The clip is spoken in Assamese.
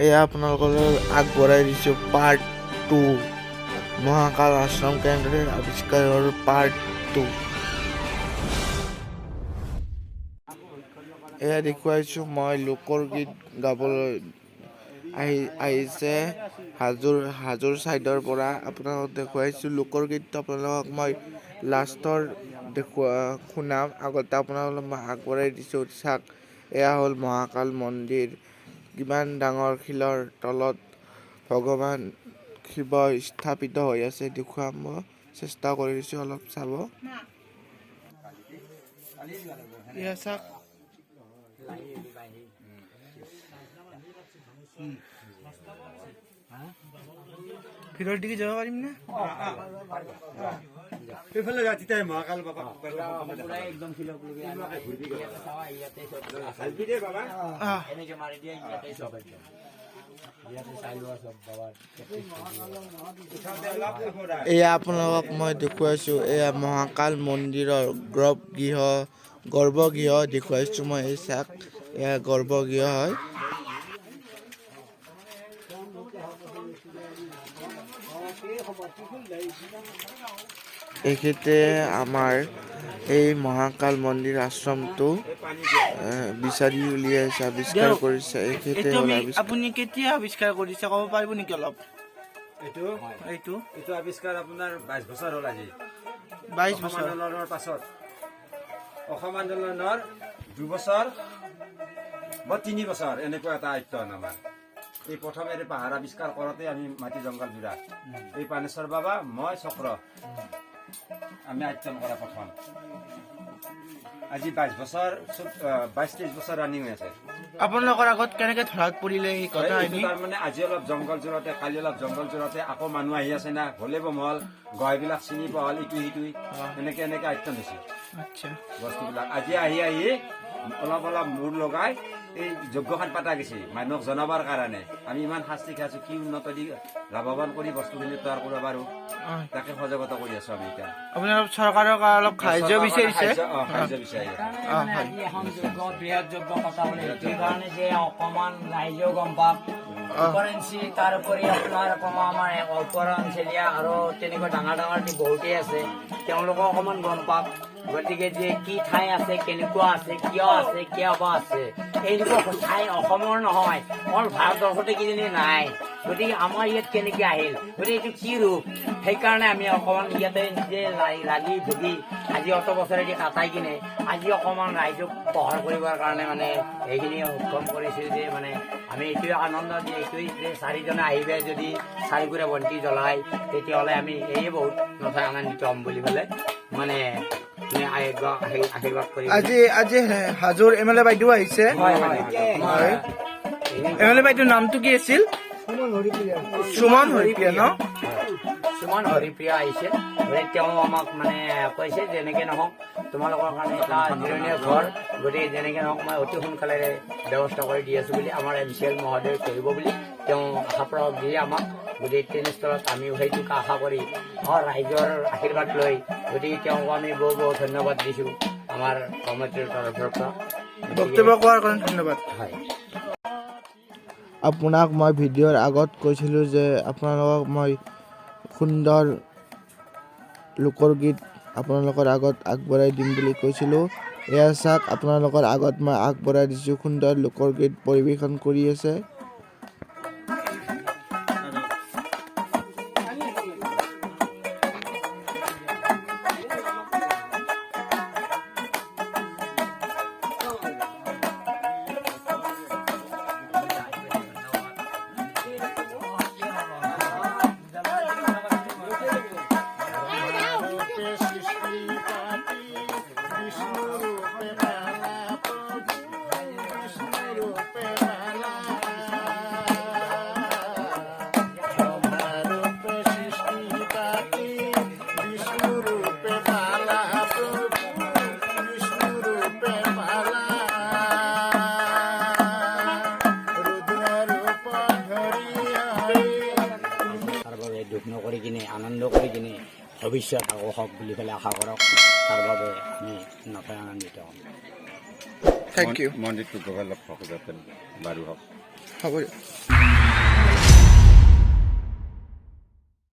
এয়া আপোনালোকলৈ আগবঢ়াই দিছোঁ পাৰ্ট 2 মহাকাল আশ্ৰম কেন্দ্ৰৰ আৱিষ্কাৰৰ পাৰ্ট 2। এয়া দেখুৱাইছোঁ মই লোকগীত গাবলৈ আহিছে হাজোৰ ছাইডৰ পৰা আপোনালোকক দেখুৱাইছোঁ লোকগীতটো আপোনালোকক মই লাষ্টৰ শুনাম। আগতে আপোনালোকক মই আগবঢ়াই দিছোঁ চাওক। এয়া হ'ল মহাকাল মন্দিৰ। কিমান ডাঙৰ শিলৰ তলত ভগৱান শিৱ স্থাপিত হৈ আছে দেখুৱাম মই চেষ্টা কৰিছোঁ অলপ চাব। এয়া চাওক ভিতৰৰ দিকে যাব পাৰিম না? এইফালে যাতে মহাকাল বাবা একদম এয়া আপোনালোকক মই দেখুৱাইছোঁ এয়া মহাকাল মন্দিৰৰ গৰ্ভগৃহ দেখুৱাইছোঁ মই। এই চাওক এয়া গৰ্ভগৃহ হয়। এইখিনিতে আমাৰ এই মহাকাল মন্দিৰ আশ্ৰমটো বিচাৰি উলিয়াইছে, আৱিষ্কাৰ কৰিছে। এইখিনিতে আপুনি কেতিয়া আৱিষ্কাৰ কৰিছে ক'ব পাৰিব নেকি অলপ? এইটো আৱিষ্কাৰ আপোনাৰ 22 বছৰ হ'ল আজি। 22 বছৰ আন্দোলনৰ পাছত অসম আন্দোলনৰ 2 বছৰ বা 3 বছৰ এনেকুৱা এটা আয়ত্তন আমাৰ। এই প্ৰথমে পাহাৰ আৱিষ্কাৰ কৰোঁতে আমি মাটি জংঘল জোৰা এই পানেশ্বৰ বাবা মই চক্ৰ আমি আয়ত্তন কৰা প্ৰথম। আজি 22 বছৰ 22-23 বছৰ ৰানিং হৈ আছে। আপোনালোকৰ আগত কেনেকে ধৰাত পৰিলে এই কথা? তাৰমানে আজি অলপ জংঘল জোৰাতে কালি অলপ জংঘল জোৰাতে আকৌ মানুহ আহি আছে না, হলে বমল গহবিলাক চিনি পোৱা হ'ল ইটো সিটোই এনেকে আয়ত্তন হৈছে বস্তুবিলাক। আজি আহি অলপ মূৰ লগাই এই যজ্ঞখান পাতা গৈছে মানুহক জনাবৰ কাৰণে। আমি ইমান শাস্তি খাইছো, কি উন্নত দি লাভৱান কৰি বস্তুখিনি তৈয়াৰ কৰিব পাৰো তাকে সজাগতা কৰি আছো আমি। এতিয়া আপোনালোক চৰকাৰৰ অলপ সাহায্য বিচাৰিছে? সাহায্য বিচাৰি বৃহৎ যজ্ঞ পতা বুলি সেইকাৰণে যে অকমান ৰাইজেও গম পাওক। তাৰোপৰি আপোনাৰ আমাৰ ওপৰ অঞ্চলীয়া আৰু তেনেকুৱা ডাঙৰ বহুতেই আছে, তেওঁলোকক অকমান গম পাওক। গতিকে যে কি ঠাই আছে, কেনেকুৱা আছে, কিয় বা আছে, এইবোৰ ঠাই অসমৰ নহয়, মোৰ ভাৰতবৰ্ষতে কিজানি নাই। গতিকে আমাৰ ইয়াত কেনেকে আহিল, গতিকে এইটো কি ৰূপ, সেইকাৰণে আমি অকমান ইয়াতে নিজে লাগি ভুগি আজি অত বছৰেদি কাটাই কিনে আজি অকমান ৰাইজক পোহৰ কৰিবৰ কাৰণে মানে এইখিনি সক্ষম কৰিছিল যে মানে আমি এইটোৱে আনন্দ দি এইটোৱে যে চাৰিজনে আহিবে যদি চাৰিগুৰে বন্তি জ্বলাই তেতিয়াহ'লে আমি এই বহুত নথৈ আনন্দিত হ'ম বুলি পেলাই মানে আশীৰ্বাদ কৰি। আজি হাজোৰ MLA বাইদেউ আহিছে। MLA বাইদেউৰ নামটো কি আছিল? সুমন হৰিপ্ৰিয়া ন? সুমন হৰিপ্ৰিয়া আহিছে। তেওঁ আমাক মানে কৈছে যেনেকে নহওক তোমালোকৰ কাৰণে এটা জিৰণীয় ঘৰ, গতিকে যেনেকে নহওক মই অতি সোনকালে ব্যৱস্থা কৰি দি আছো বুলি আমাৰ MCL মহোদয় কৰিব বুলি তেওঁ আশা প্ৰকাশ দিয়ে আমাক। গতিকে তেনেস্থলত আমিও সেইটোকে আশা কৰি ৰাইজৰ আশীৰ্বাদ লৈ গতিকে তেওঁক আমি বহুত ধন্যবাদ দিছোঁ আমাৰ কমিটিৰ তৰফৰ পৰা। বক্তব্য কোৱাৰ কাৰণে ধন্যবাদ। হয়, আপোনাক মই ভিডিঅ'ৰ আগত কৈছিলোঁ যে আপোনালোকক মই সুন্দৰ লোকগীত আপোনালোকৰ আগত আগবঢ়াই দিম বুলি কৈছিলোঁ। এয়া চাওক আপোনালোকৰ আগত মই আগবঢ়াই দিছোঁ সুন্দৰ লোকগীত পৰিৱেশন কৰি আছে। কৰি কিনে আনন্দ কৰি কিনে ভৱিষ্যত আকৌ হওক বুলি পেলাই আশা কৰক। তাৰ বাবে আমি নথৈ আনন্দিত হ'ম। Thank you. মন্দিৰটো গভীৰ লক্ষ্য যাতে বাৰু হওক। হ'ব দিয়ক।